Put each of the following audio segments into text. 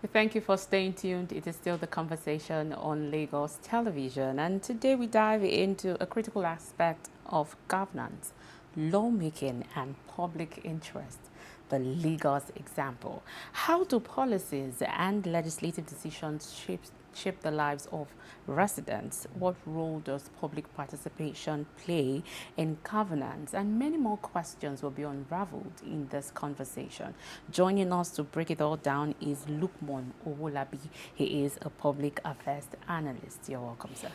Thank you for staying tuned. It is still the conversation on Lagos television. And today we dive into a critical aspect of governance, lawmaking, and public interest. The Lagos example. How do policies and legislative decisions shape the lives of residents? What role does public participation play in governance? And many more questions will be unraveled in this conversation. Joining us to break it all down is Lukman Owolabi. He is a public affairs analyst. You're welcome, sir.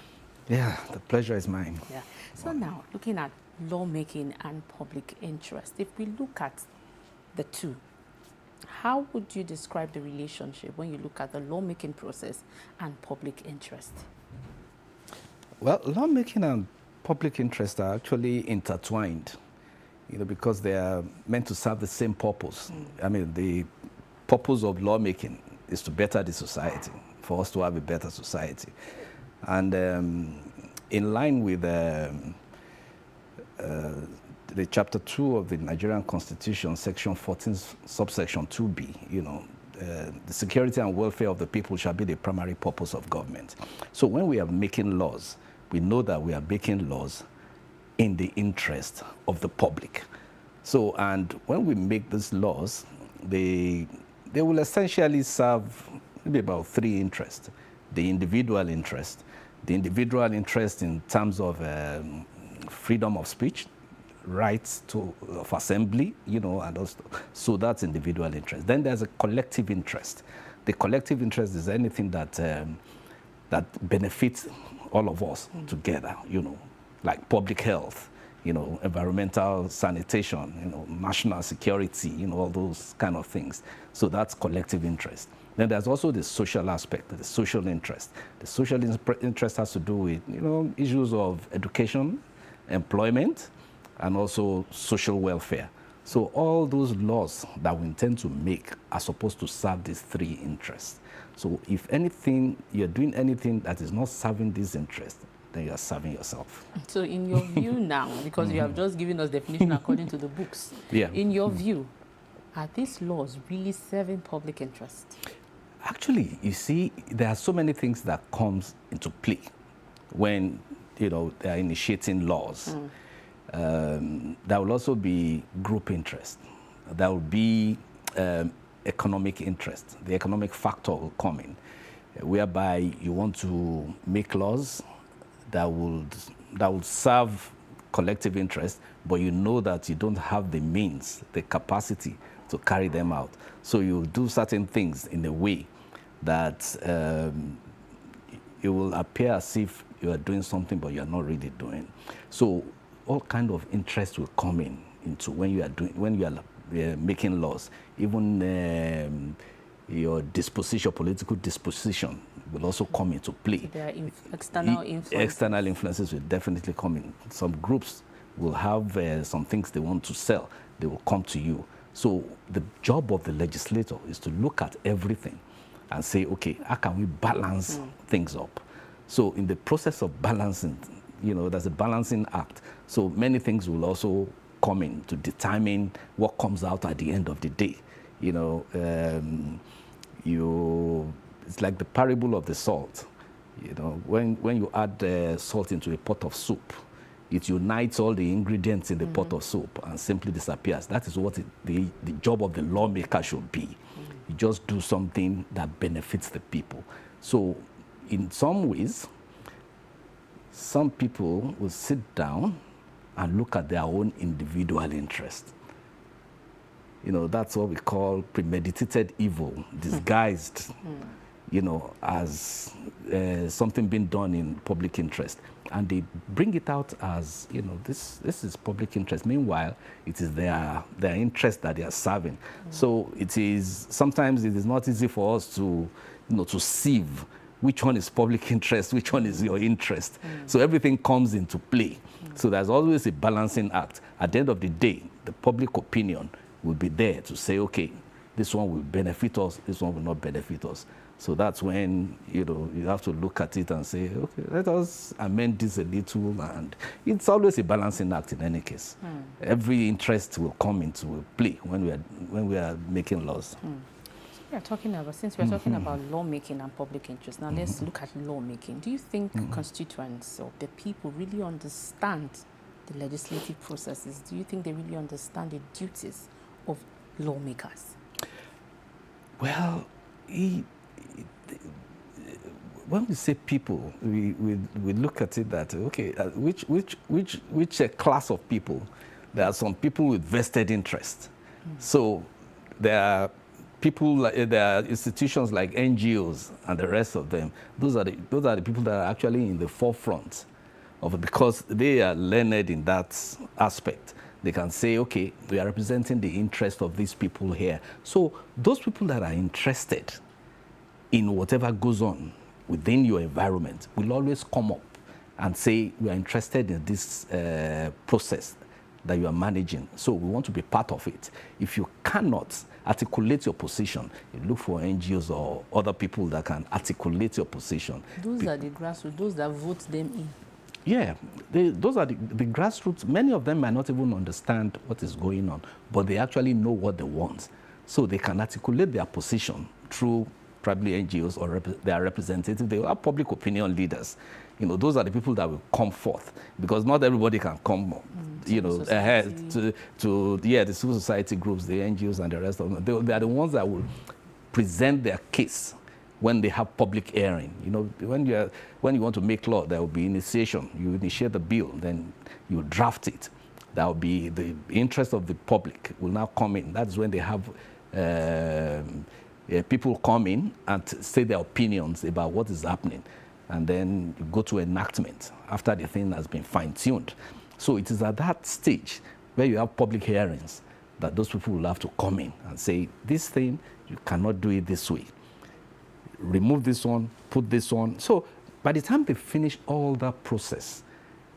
Yeah, the pleasure is mine. Yeah. So now, looking at lawmaking and public interest, if we look at the two, how would you describe the relationship when you look at the lawmaking process and public interest? Well, lawmaking and public interest are actually intertwined, because they are meant to serve the same purpose. I mean, the purpose of lawmaking is to better the society, for us to have a better society. And in line with the Chapter 2 of the Nigerian Constitution, Section 14, subsection 2B, the security and welfare of the people shall be the primary purpose of government. So when we are making laws, we know that we are making laws in the interest of the public. So, and when we make these laws, they will essentially serve maybe about three interests. The individual interest in terms of freedom of speech, rights of assembly, and also, so that's individual interest. Then there's a collective interest. The collective interest is anything that that benefits all of us together, like public health, environmental sanitation, national security, all those kind of things. So that's collective interest. Then there's also the social aspect, the social interest. The social interest has to do with, issues of education, employment, and also social welfare. So all those laws that we intend to make are supposed to serve these three interests. So if anything, you're doing anything that is not serving these interests, then you're serving yourself. So in your view now, because you have just given us definition according to the books, in your view, are these laws really serving public interest? Actually, you see, there are so many things that comes into play when, they're initiating laws. There will also be group interest. There will be economic interest. The economic factor will come in, whereby you want to make laws that would serve collective interest, but you know that you don't have the means, the capacity to carry them out. So you do certain things in a way that it will appear as if you are doing something, but you're not really doing. So all kind of interest will come into when you are making laws. Even your disposition, political disposition, will also come into play. So there are external influences. External influences will definitely come in. Some groups will have some things they want to sell. They will come to you. So the job of the legislator is to look at everything and say, okay, how can we balance things up? So in the process of balancing, there's a balancing act. So many things will also come in to determine what comes out at the end of the day. It's like the parable of the salt. When you add salt into a pot of soup, it unites all the ingredients in the pot of soup and simply disappears. That is what the job of the lawmaker should be. You just do something that benefits the people. So in some ways, some people will sit down and look at their own individual interest. That's what we call premeditated evil, disguised, as something being done in public interest. And they bring it out as, this is public interest. Meanwhile, it is their interest that they are serving. So sometimes it is not easy for us to sieve which one is public interest, which one is your interest. So everything comes into play. So there's always a balancing act. At the end of the day, the public opinion will be there to say, okay, this one will benefit us, this one will not benefit us. So that's when, you have to look at it and say, okay, let us amend this a little. And it's always a balancing act in any case. Every interest will come into play when we are making laws. we are talking about, since we are talking about lawmaking and public interest, now let's look at lawmaking. Do you think constituents or the people really understand the legislative processes? Do you think they really understand the duties of lawmakers? Well, when we say people, we look at it that, okay, which class of people? There are some people with vested interest. So there are people, there are institutions like NGOs and the rest of them. Those are the people that are actually in the forefront of it, because they are learned in that aspect. They can say, okay, we are representing the interest of these people here. So those people that are interested in whatever goes on within your environment will always come up and say, we are interested in this process that you are managing, so we want to be part of it. If you cannot articulate your position, you look for NGOs or other people that can articulate your position. Those are the grassroots, those that vote them in. Yeah, those are the grassroots. Many of them might not even understand what is going on, but they actually know what they want. So they can articulate their position through probably NGOs or their representatives. They are public opinion leaders. You know, those are the people that will come forth, because not everybody can come, you know, ahead to the civil society groups, the NGOs and the rest of them. They are the ones that will present their case when they have public hearing. You know, when you want to make law, there will be initiation. You initiate the bill, then you draft it. That will be the interest of the public will now come in. That's when they have people come in and say their opinions about what is happening. And then you go to enactment after the thing has been fine-tuned. So it is at that stage where you have public hearings that those people will have to come in and say, this thing, you cannot do it this way. Remove this one, put this on. So by the time they finish all that process,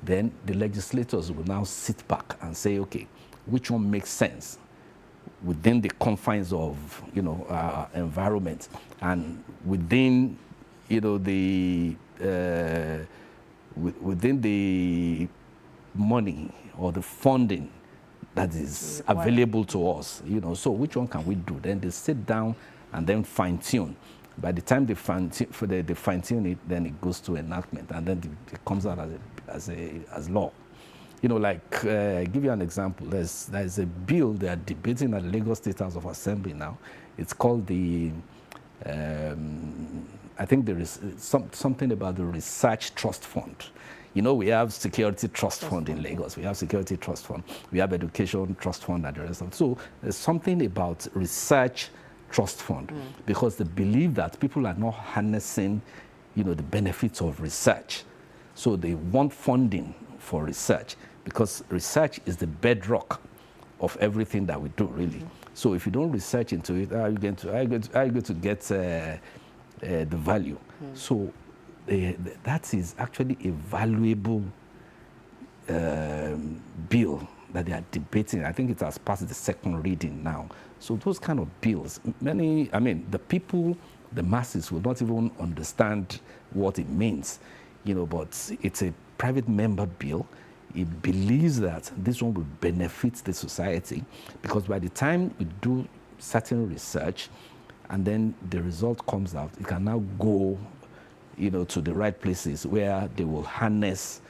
then the legislators will now sit back and say, okay, which one makes sense within the confines of, you know, our environment and within, you know, within the money or the funding that is available to us, you know. So which one can we do? Then they sit down and then fine-tune. By the time they fine-tune it, then it goes to enactment, and then it comes out as law. You know, like, give you an example. There's a bill they are debating at the Lagos State House of Assembly now. It's called the, I think there is something about the Research Trust Fund. You know, we have Security Trust Fund in Lagos. We have Security Trust Fund. We have Education Trust Fund and the rest of it. So there's something about Research Trust Fund, because they believe that people are not harnessing, you know, the benefits of research. So they want funding for research, because research is the bedrock of everything that we do, really. So if you don't research into it, how are you going to get the value? So that is actually a valuable bill that they are debating. I think it has passed the second reading now. So those kind of bills, the people, the masses will not even understand what it means, you know, but it's a private member bill. It believes that this one will benefit the society, because by the time we do certain research and then the result comes out, it can now go, you know, to the right places where they will harness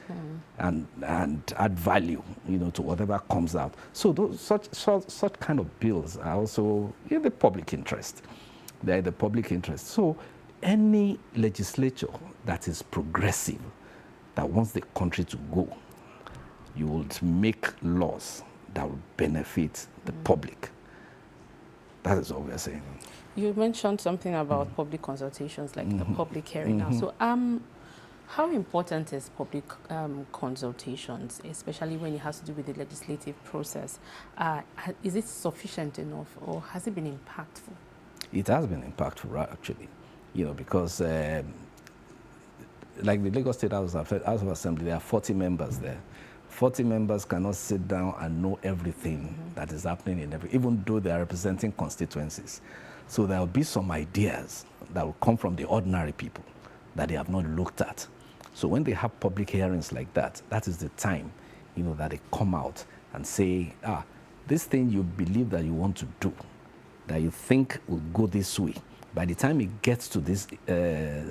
and add value, you know, to whatever comes out. So such kind of bills are also in the public interest. They're in the public interest. So any legislature that is progressive, that wants the country to go, you would make laws that will benefit the public. That is what we are saying. You mentioned something about public consultations, like the public hearing now. So how important is public consultations, especially when it has to do with the legislative process? Is it sufficient enough, or has it been impactful? It has been impactful, actually, you know, because like the Lagos State House of Assembly, there are 40 members there. 40 members cannot sit down and know everything that is happening even though they are representing constituencies. So there will be some ideas that will come from the ordinary people that they have not looked at. So when they have public hearings like that, that is the time, you know, that they come out and say, this thing you believe that you want to do, that you think will go this way. By the time it gets to this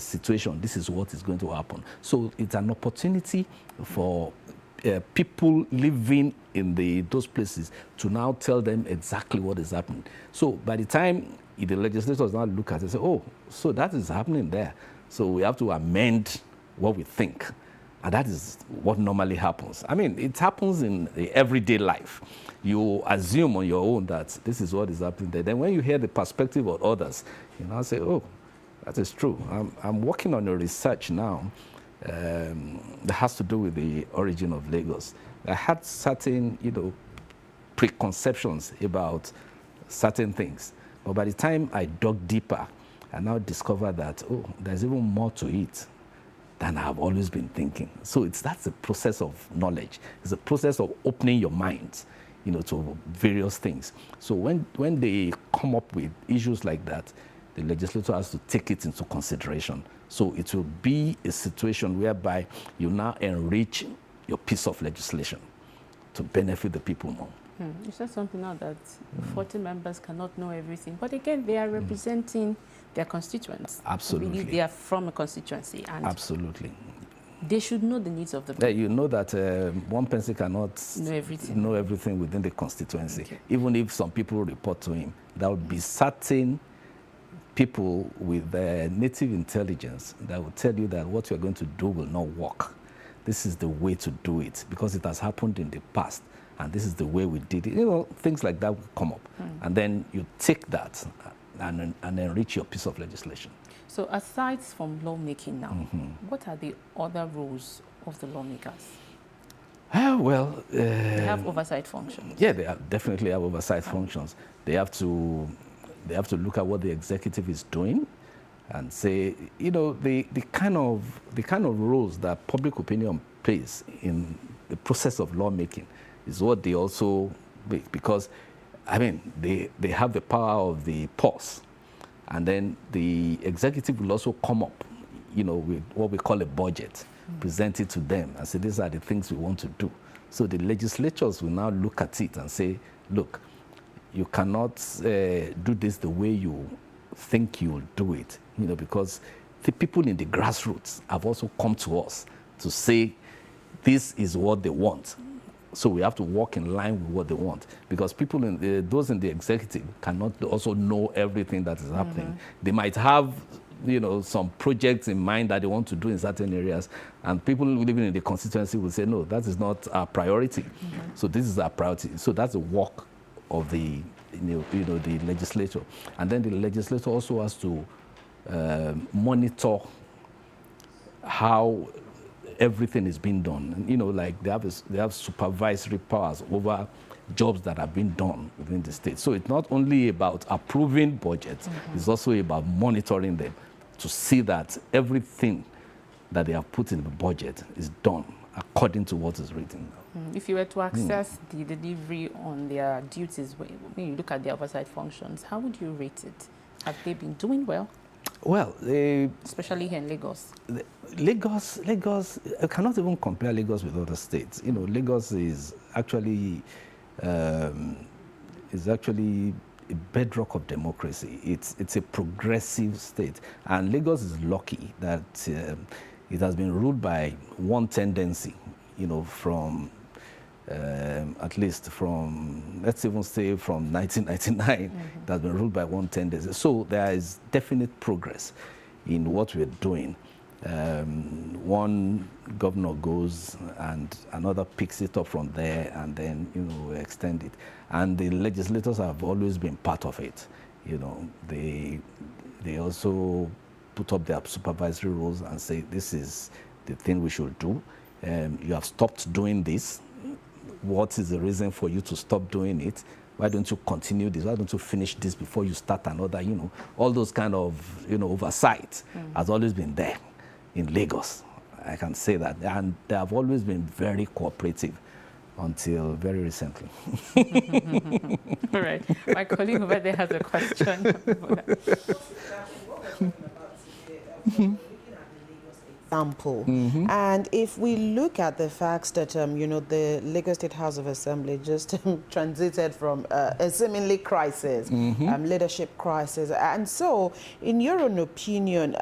situation, this is what is going to happen. So it's an opportunity for people living in those places to now tell them exactly what is happening. So by the time the legislators now look at it and say, oh, so that is happening there. So we have to amend what we think. And that is what normally happens. I mean, it happens in the everyday life. You assume on your own that this is what is happening there. Then when you hear the perspective of others, you now say, oh, that is true. I'm working on a research now that has to do with the origin of Lagos. I had certain, preconceptions about certain things. But by the time I dug deeper, I now discovered that, oh, there's even more to it than I've always been thinking. So that's a process of knowledge. It's a process of opening your mind, to various things. So when they come up with issues like that, the legislature has to take it into consideration. So it will be a situation whereby you now enrich your piece of legislation to benefit the people more. You said something now that 40 members cannot know everything. But again, they are representing their constituents. Absolutely. I believe they are from a constituency. And absolutely. They should know the needs of the people. You know that one person cannot know everything within the constituency. Okay. Even if some people report to him, there will be certain people with native intelligence that will tell you that what you're going to do will not work. This is the way to do it because it has happened in the past. And this is the way we did it. Things like that will come up. And then you take that and enrich your piece of legislation. So aside from lawmaking now, what are the other roles of the lawmakers? They have oversight functions. Yeah, they definitely have oversight functions. They have to look at what the executive is doing and say, the kind of roles that public opinion plays in the process of lawmaking is what they also make, because I mean they have the power of the pulse, and then the executive will also come up, with what we call a budget, present it to them and say these are the things we want to do. So the legislatures will now look at it and say, look, you cannot do this the way you think you'll do it, because the people in the grassroots have also come to us to say this is what they want. So we have to work in line with what they want, because people, those in the executive cannot also know everything that is happening. They might have, some projects in mind that they want to do in certain areas, and people living in the constituency will say, no, that is not our priority. So this is our priority. So that's the work of the, the legislature. And then the legislature also has to monitor how everything is being done. Like they have supervisory powers over jobs that have been done within the state. So it's not only about approving budgets, it's also about monitoring them to see that everything that they have put in the budget is done according to what is written. If you were to assess the delivery on their duties, when you look at their oversight functions, how would you rate it? Have they been doing well? Well, especially here in Lagos. Lagos, I cannot even compare Lagos with other states. Lagos is actually a bedrock of democracy. It's a progressive state, and Lagos is lucky that it has been ruled by one tendency. From at least from, let's even say, from 1999, it has been ruled by one tendency. So there is definite progress in what we're doing. One governor goes and another picks it up from there, and then extend it. And the legislators have always been part of it. They also put up their supervisory rules and say this is the thing we should do. You have stopped doing this. What is the reason for you to stop doing it? Why don't you continue this? Why don't you finish this before you start another? All those kind of oversight has always been there in Lagos. I can say that. And they have always been very cooperative until very recently. All right. My colleague over there has a question. example. And if we look at the facts that, you know, the Lagos State House of Assembly just transited from a seemingly crisis, leadership crisis. And so, in your own opinion,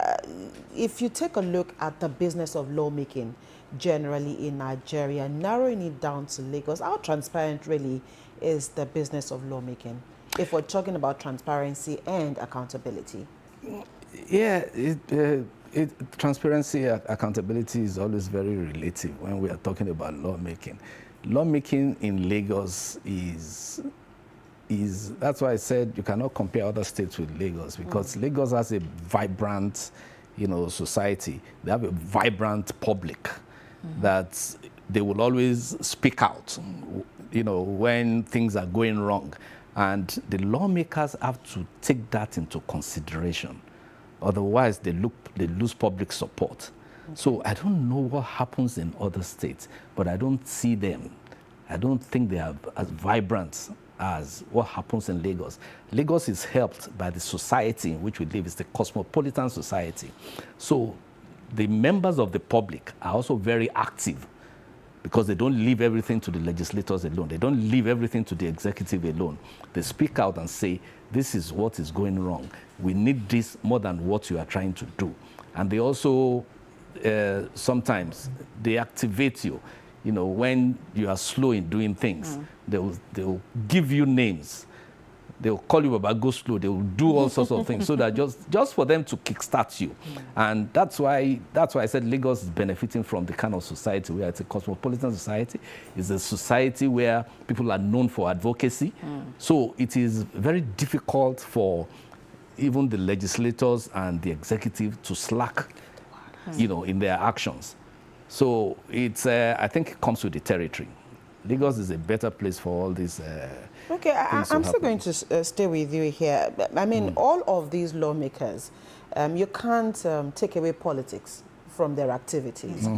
if you take a look at the business of lawmaking generally in Nigeria, narrowing it down to Lagos, how transparent really is the business of lawmaking, if we're talking about transparency and accountability? Yeah, transparency and accountability is always very relative when we are talking about lawmaking. Lawmaking in Lagos is that's why I said you cannot compare other states with Lagos, because Lagos has a vibrant, you know, society. They have a vibrant public that they will always speak out, you know, when things are going wrong. And the lawmakers have to take that into consideration. Otherwise, they lose public support. So I don't know what happens in other states, but I don't see them. I don't think they are as vibrant as what happens in Lagos. Lagos is helped by the society in which we live. It's the cosmopolitan society. So the members of the public are also very active, because they don't leave everything to the legislators alone. They don't leave everything to the executive alone. They speak out and say, this is what is going wrong. We need this more than what you are trying to do. And they also, sometimes, they activate you. You know, when you are slow in doing things, they'll give you names. They'll call you about go slow. They will do all sorts of things so that just for them to kickstart you. And that's why I said Lagos is benefiting from the kind of society where it's a cosmopolitan society. It's a society where people are known for advocacy. So it is very difficult for even the legislators and the executive to slack, you know, in their actions. So it's, I think it comes with the territory. Lagos is a better place for all these Okay, I'm still going to stay with you here. I mean, all of these lawmakers, you can't take away politics from their activities.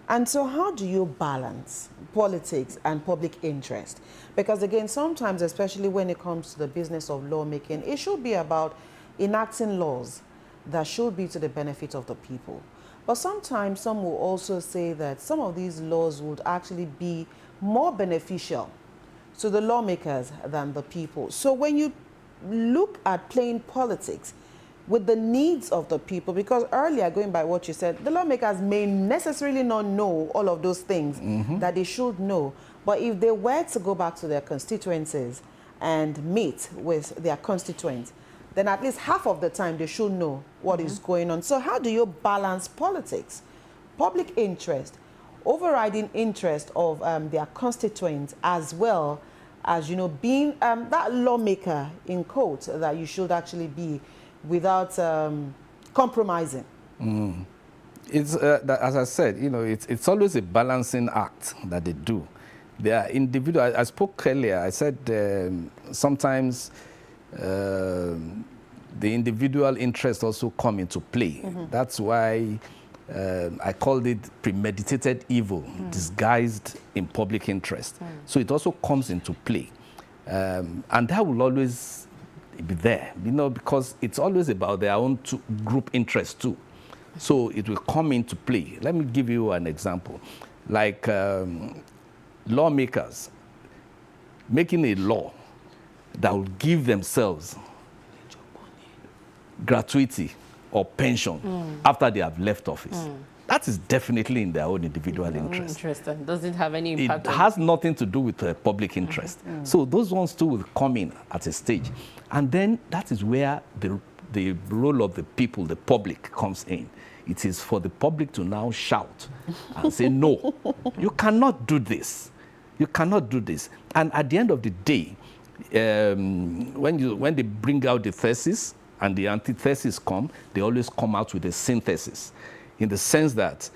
And so how do you balance politics and public interest? Because again, sometimes, especially when it comes to the business of lawmaking, it should be about enacting laws that should be to the benefit of the people. But sometimes some will also say that some of these laws would actually be more beneficial to the lawmakers than the people. So when you look at playing politics with the needs of the people, because earlier, going by what you said, the lawmakers may necessarily not know all of those things that they should know. But if they were to go back to their constituencies and meet with their constituents, then at least half of the time they should know what is going on. So how do you balance politics, public interest, overriding interest of their constituents, as well as, you know, being that lawmaker, in quotes, that you should actually be without compromising? It's, as I said, you know, it's always a balancing act that they do. They are individual. I spoke earlier, I said sometimes the individual interests also come into play. That's why I called it premeditated evil disguised in public interest. So it also comes into play. And that will always be there, you know, because it's always about their own group interest too. So it will come into play. Let me give you an example. Like lawmakers making a law that will give themselves gratuity or pension after they have left office. That is definitely in their own individual interest. Interesting. Does it have any impact? It has nothing to do with public interest. So those ones too will come in at a stage. And then that is where the role of the people, the public, comes in. It is for the public to now shout and say, no, you cannot do this. You cannot do this. And at the end of the day, when they bring out the thesis and the antithesis come, they always come out with a synthesis, in the sense that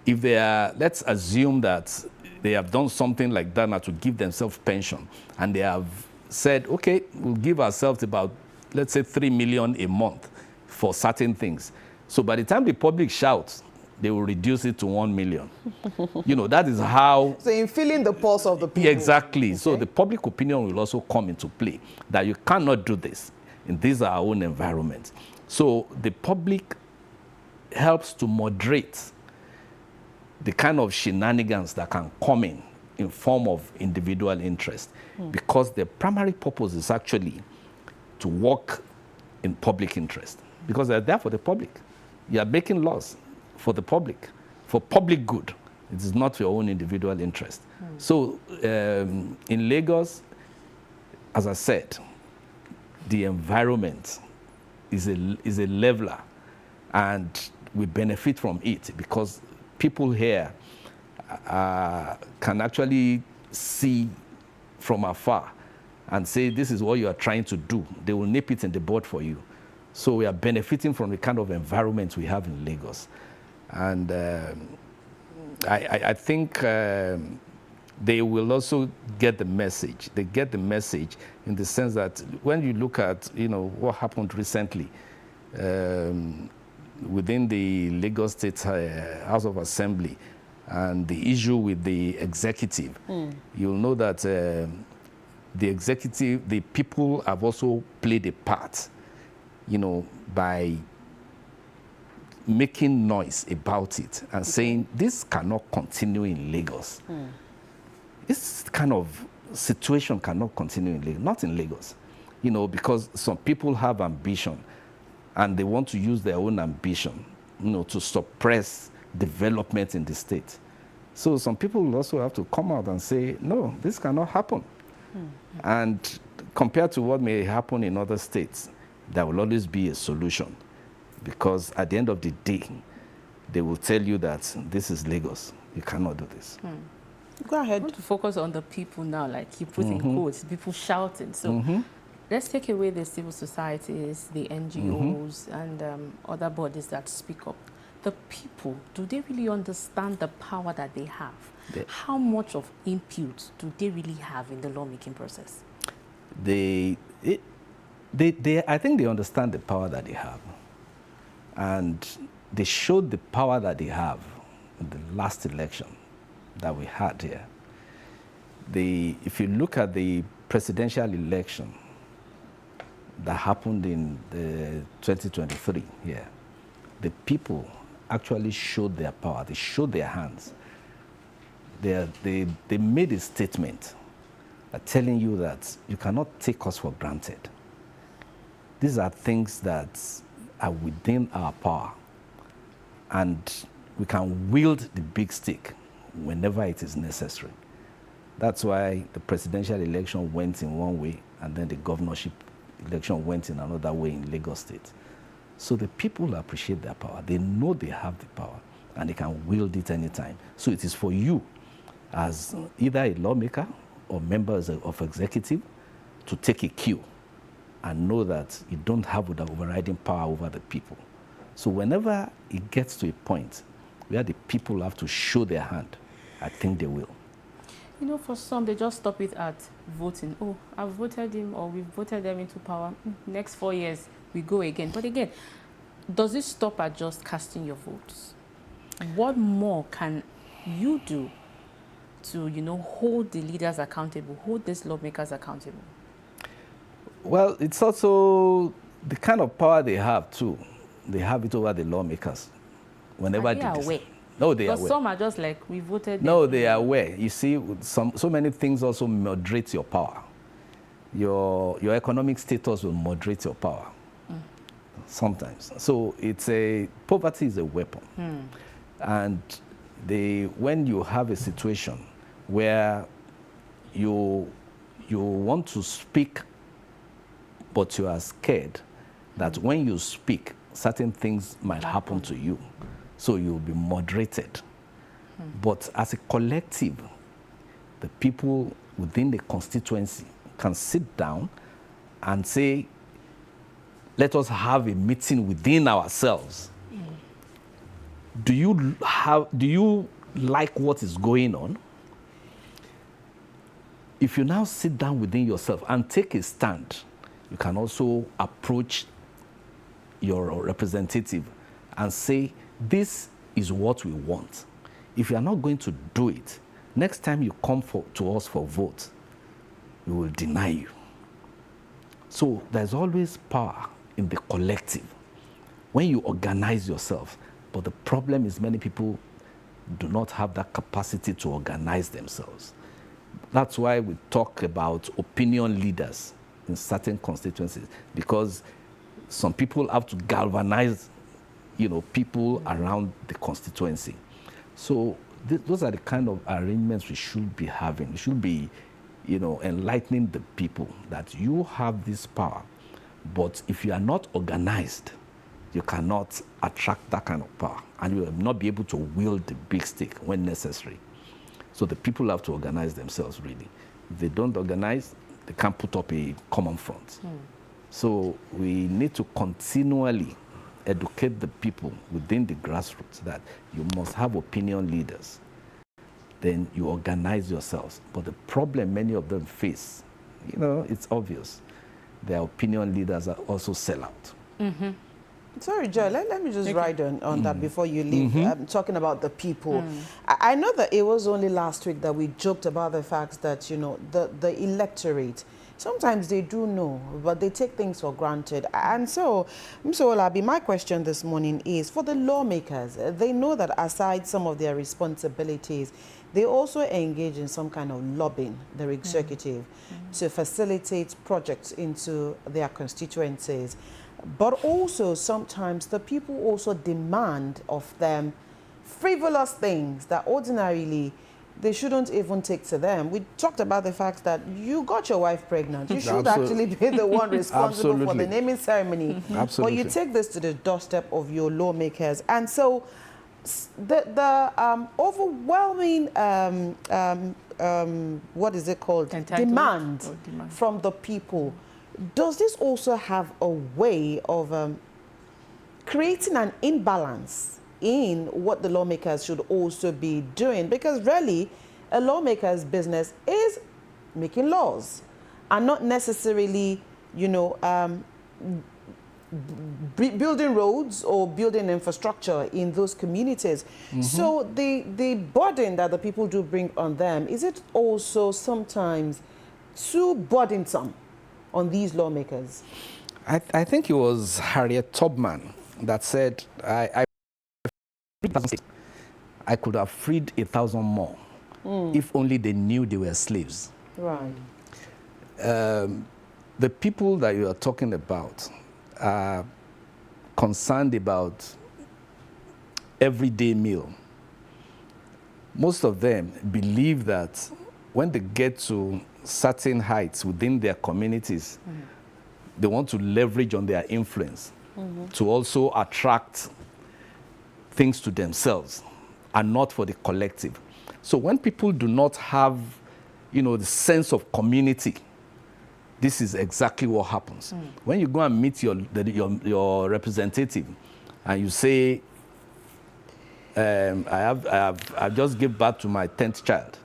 if they are, let's assume that they have done something like that now to give themselves pension, and they have said, okay, we'll give ourselves about, let's say, 3 million a month for certain things. So by the time the public shouts, they will reduce it to 1 million. You know, that is how... So in feeling the pulse of the people. Exactly. Okay. So the public opinion will also come into play, that you cannot do this. And these are our own environments. So the public helps to moderate the kind of shenanigans that can come in form of individual interest, because the primary purpose is actually to work in public interest, because they're there for the public. You are making laws for the public, for public good. It is not your own individual interest. So in Lagos, as I said, the environment is a leveler, and we benefit from it because people here can actually see from afar and say, this is what you are trying to do. They will nip it in the bud for you. So we are benefiting from the kind of environment we have in Lagos. And I think they will also get the message. They get the message in the sense that when you look at, what happened recently within the Lagos State House of Assembly and the issue with the executive, you'll know that the executive, the people have also played a part, by making noise about it and saying this cannot continue in Lagos. This kind of situation cannot continue in Lagos, not in Lagos, because some people have ambition and they want to use their own ambition, to suppress development in the state. So some people will also have to come out and say, no, this cannot happen. And compared to what may happen in other states, there will always be a solution, because at the end of the day, they will tell you that this is Lagos. You cannot do this. Go ahead. I want to focus on the people now, like you put in quotes, people shouting. So let's take away the civil societies, the NGOs, and other bodies that speak up. The people, do they really understand the power that they have? How much of input do they really have in the lawmaking process? I think they understand the power that they have. And they showed the power that they have in the last election that we had here. If you look at the presidential election that happened in the 2023 here, the people actually showed their power. They showed their hands. They made a statement telling you that you cannot take us for granted. These are things that are within our power, and we can wield the big stick whenever it is necessary. That's why the presidential election went in one way, and then the governorship election went in another way in Lagos State. So the people appreciate their power. They know they have the power, and they can wield it anytime. So it is for you, as either a lawmaker or members of executive, to take a cue and know that you don't have the overriding power over the people. So whenever it gets to a point where the people have to show their hand, I think they will. For some, they just stop it at voting. Oh, I've voted him, or we've voted them into power. Next 4 years, we go again. But again, does it stop at just casting your votes? What more can you do to, hold the leaders accountable, hold these lawmakers accountable? Well, it's also the kind of power they have, too. They have it over the lawmakers. Whenever they aware. No, they are aware. Some are just like, we voted. No, they are aware. You see, so many things also moderate your power. Your economic status will moderate your power. Sometimes. So poverty is a weapon. And when you have a situation where you want to speak, but you are scared that when you speak, certain things might happen to you. So you'll be moderated. But as a collective, the people within the constituency can sit down and say, let us have a meeting within ourselves. Do you like what is going on? If you now sit down within yourself and take a stand, you can also approach your representative and say, this is what we want. If you are not going to do it, next time you come to us for vote, we will deny you. So there's always power in the collective when you organize yourself. But the problem is many people do not have that capacity to organize themselves. That's why we talk about opinion leaders in certain constituencies, because some people have to galvanize, people around the constituency. So those are the kind of arrangements we should be having. We should be, enlightening the people that you have this power, but if you are not organized, you cannot attract that kind of power, and you will not be able to wield the big stick when necessary. So the people have to organize themselves, really. If they don't organize, they can't put up a common front. So we need to continually educate the people within the grassroots that you must have opinion leaders. Then you organize yourselves. But the problem many of them face, it's obvious. Their opinion leaders are also sell out. Sorry, Joy, let me just ride on that before you leave. Talking about the people. I know that it was only last week that we joked about the fact that, the electorate, sometimes they do know, but they take things for granted. And so, Olabi, my question this morning is, for the lawmakers, they know that aside some of their responsibilities, they also engage in some kind of lobbying, the executive, to facilitate projects into their constituencies. But also sometimes the people also demand of them frivolous things that ordinarily they shouldn't even take to them. We talked about the fact that you got your wife pregnant. You should actually be the one responsible for the naming ceremony. But you take this to the doorstep of your lawmakers. And so the overwhelming, what is it called? Demand from the people. Does this also have a way of creating an imbalance in what the lawmakers should also be doing? Because really, a lawmaker's business is making laws and not necessarily, building roads or building infrastructure in those communities. So the burden that the people do bring on them, is it also sometimes too burdensome on these lawmakers? I think it was Harriet Tubman that said, I could have freed 1,000 more if only they knew they were slaves. Right. The people that you are talking about are concerned about everyday meal. Most of them believe that when they get to certain heights within their communities, they want to leverage on their influence to also attract things to themselves and not for the collective. So when people do not have, the sense of community, this is exactly what happens. When you go and meet your representative and you say, I just gave birth to my 10th child,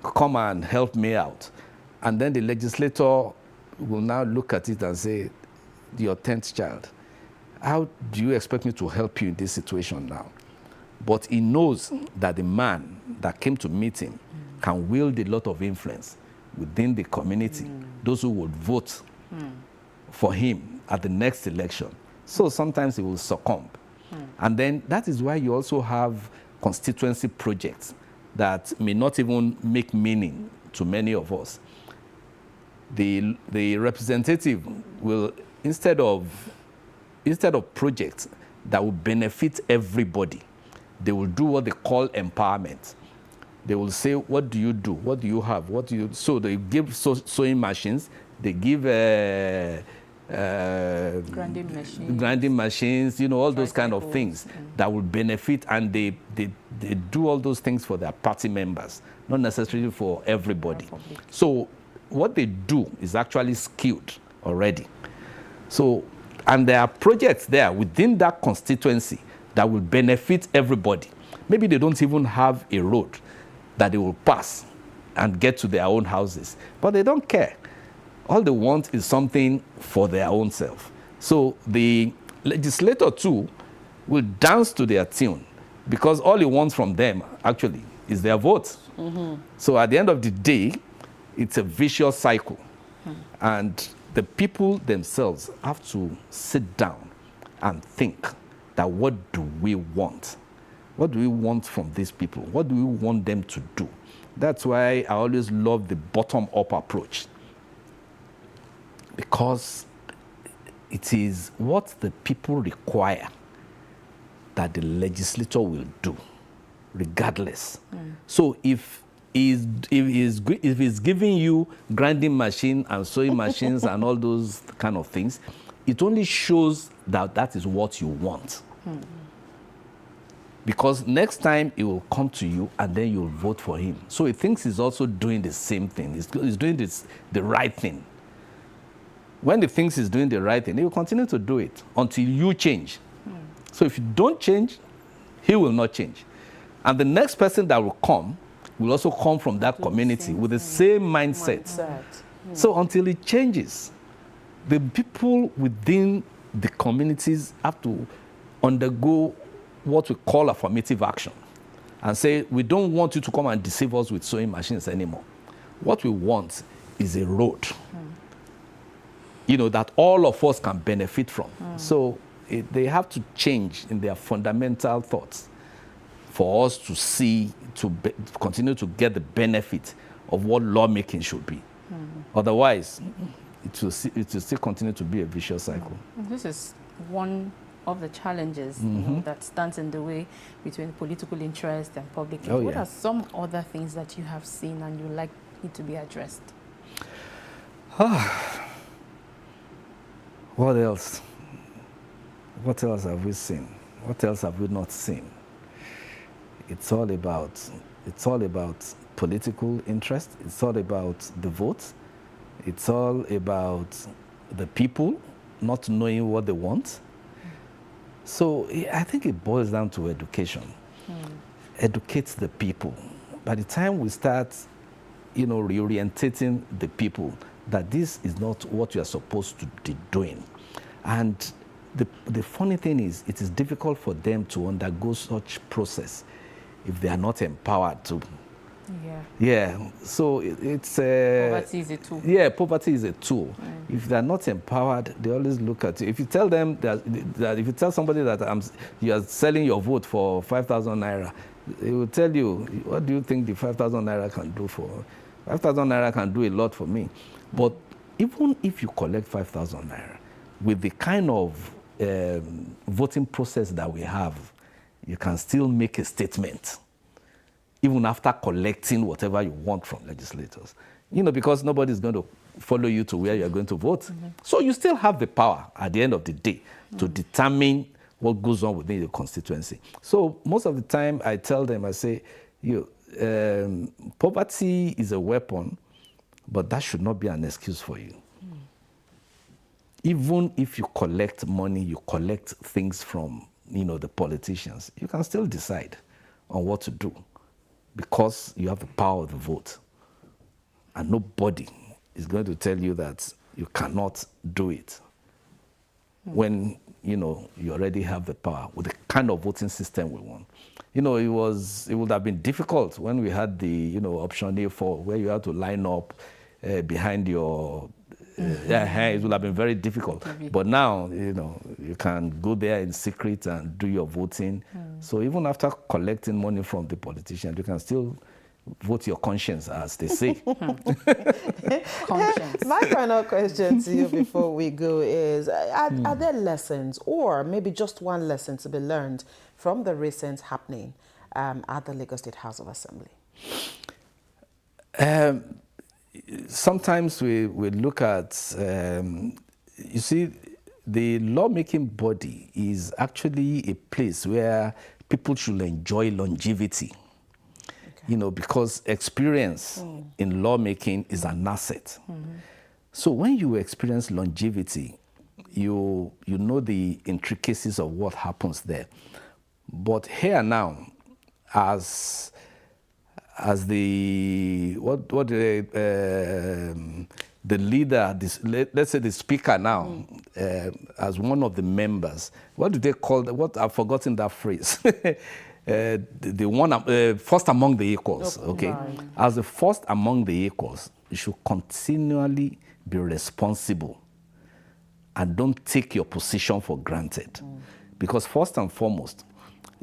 come and help me out. And then the legislator will now look at it and say, your 10th child, how do you expect me to help you in this situation now? But he knows that the man that came to meet him can wield a lot of influence within the community, those who would vote for him at the next election. So sometimes he will succumb. And then that is why you also have constituency projects that may not even make meaning to many of us. The representative will, instead of projects that will benefit everybody, they will do what they call empowerment. They will say, what do you do? What do you have? What do you? So they give sewing machines. They give grinding machines. All those kind of things that will benefit, and they do all those things for their party members, not necessarily for everybody. So what they do is actually skewed already. So, and there are projects there within that constituency that will benefit everybody. Maybe they don't even have a road that they will pass and get to their own houses, but they don't care. All they want is something for their own self. So the legislator too will dance to their tune, because all he wants from them actually is their vote. So at the end of the day, it's a vicious cycle. And the people themselves have to sit down and think that, what do we want? What do we want from these people? What do we want them to do? That's why I always love the bottom-up approach, because it is what the people require that the legislator will do, regardless. So if he's giving you grinding machine and sewing machines and all those kind of things, it only shows that that is what you want. Because next time he will come to you and then you'll vote for him. So he thinks he's also doing the same thing. He's doing the right thing. When he thinks he's doing the right thing, he will continue to do it until you change. So if you don't change, he will not change. And the next person that will also come from that community with the same mindset. So until it changes, the people within the communities have to undergo what we call affirmative action and say, we don't want you to come and deceive us with sewing machines anymore. What we want is a road, that all of us can benefit from. So they have to change in their fundamental thoughts for us to see, to continue to get the benefit of what lawmaking should be. Otherwise, it will still continue to be a vicious cycle. This is one of the challenges that stands in the way between political interest and public interest. What are some other things that you have seen and you like need to be addressed? What else? What else have we seen? What else have we not seen? It's all about political interest. It's all about the vote. It's all about the people not knowing what they want. So I think it boils down to education. Educate the people. By the time we start, reorientating the people that this is not what you are supposed to be doing. And the funny thing is, it is difficult for them to undergo such process if they are not empowered to. So it's poverty is a tool. Poverty is a tool. If they're not empowered, they always look at you. If you tell them that if you tell somebody that you are selling your vote for 5,000 naira, they will tell you, what do you think the 5,000 naira can do for? 5,000 naira can do a lot for me. But even if you collect 5,000 naira, with the kind of voting process that we have, you can still make a statement, even after collecting whatever you want from legislators. Because nobody's going to follow you to where you're going to vote. So you still have the power at the end of the day to determine what goes on within your constituency. So most of the time I tell them, I say, poverty is a weapon, but that should not be an excuse for you. Even if you collect money, you collect things from, the politicians, you can still decide on what to do because you have the power of the vote. And nobody is going to tell you that you cannot do it when, you already have the power with the kind of voting system we want. It would have been difficult when we had the, option A4, where you had to line up behind your it would have been very difficult. But now, you can go there in secret and do your voting. So even after collecting money from the politicians, you can still vote your conscience, as they say. Conscience. My final question to you before we go is, are there lessons, or maybe just one lesson to be learned from the recent happening at the Lagos State House of Assembly? Sometimes we look at, you see, the lawmaking body is actually a place where people should enjoy longevity, because experience in lawmaking is an asset. So when you experience longevity, you know the intricacies of what happens there. But here now, as the the leader, let's say the speaker now, as one of the members, what do they call? What I've forgotten that phrase. The one first among the equals. Okay, right. As the first among the equals, you should continually be responsible and don't take your position for granted, because first and foremost,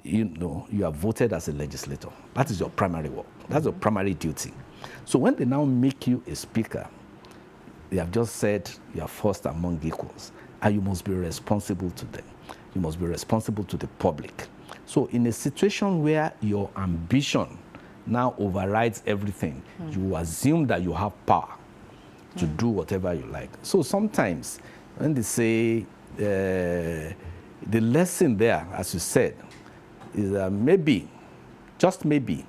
you are voted as a legislator. That is your primary work. That's your primary duty. So when they now make you a speaker, they have just said you are first among equals, and you must be responsible to them. You must be responsible to the public. So in a situation where your ambition now overrides everything, you assume that you have power to do whatever you like. So sometimes when they say the lesson there, as you said, is that maybe, just maybe,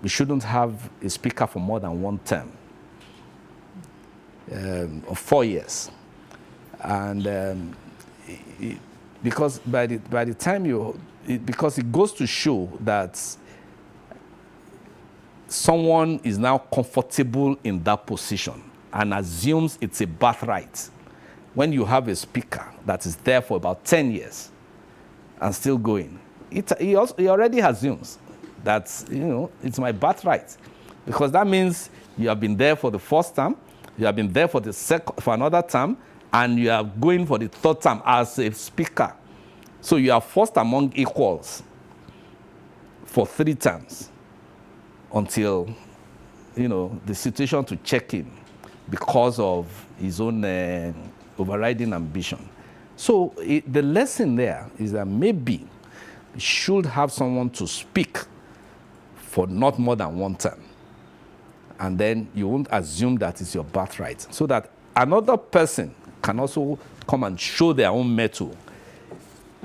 we shouldn't have a speaker for more than one term of 4 years. And because by the time because it goes to show that someone is now comfortable in that position and assumes it's a birthright. When you have a speaker that is there for about 10 years and still going, he already assumes that, it's my birthright. Because that means you have been there for the first term, you have been there for for another term, and you are going for the third term as a speaker. So you are first among equals for 3 terms until, the situation to check in because of his own overriding ambition. So the lesson there is that maybe you should have someone to speak for not more than 1 term. And then you won't assume that it's your birthright. So that another person can also come and show their own mettle.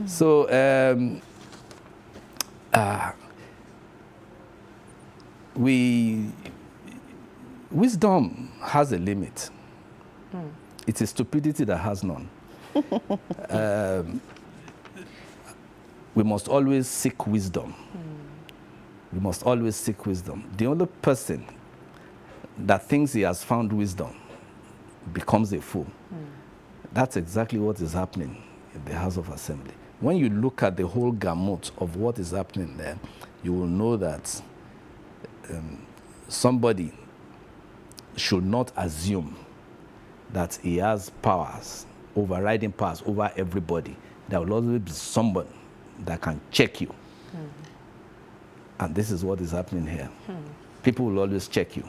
So wisdom has a limit. It is stupidity that has none. We must always seek wisdom. We must always seek wisdom. The only person that thinks he has found wisdom becomes a fool. That's exactly what is happening in the House of Assembly. When you look at the whole gamut of what is happening there, you will know that somebody should not assume that he has powers, overriding powers over everybody. There will always be someone that can check you. And this is what is happening here. People will always check you.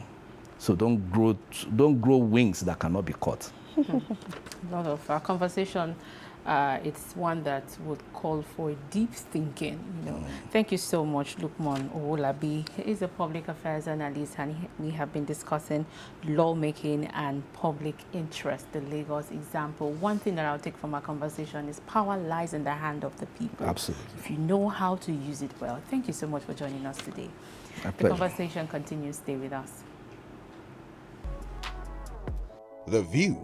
So don't grow wings that cannot be caught. A lot of our conversation, it's one that would call for deep thinking. Thank you so much, Lukman Owolabi. He is a public affairs analyst, and we have been discussing lawmaking and public interest, the Lagos example. One thing that I'll take from our conversation is power lies in the hand of the people. Absolutely. If you know how to use it well. Thank you so much for joining us today. My pleasure. The conversation continues. Stay with us. The View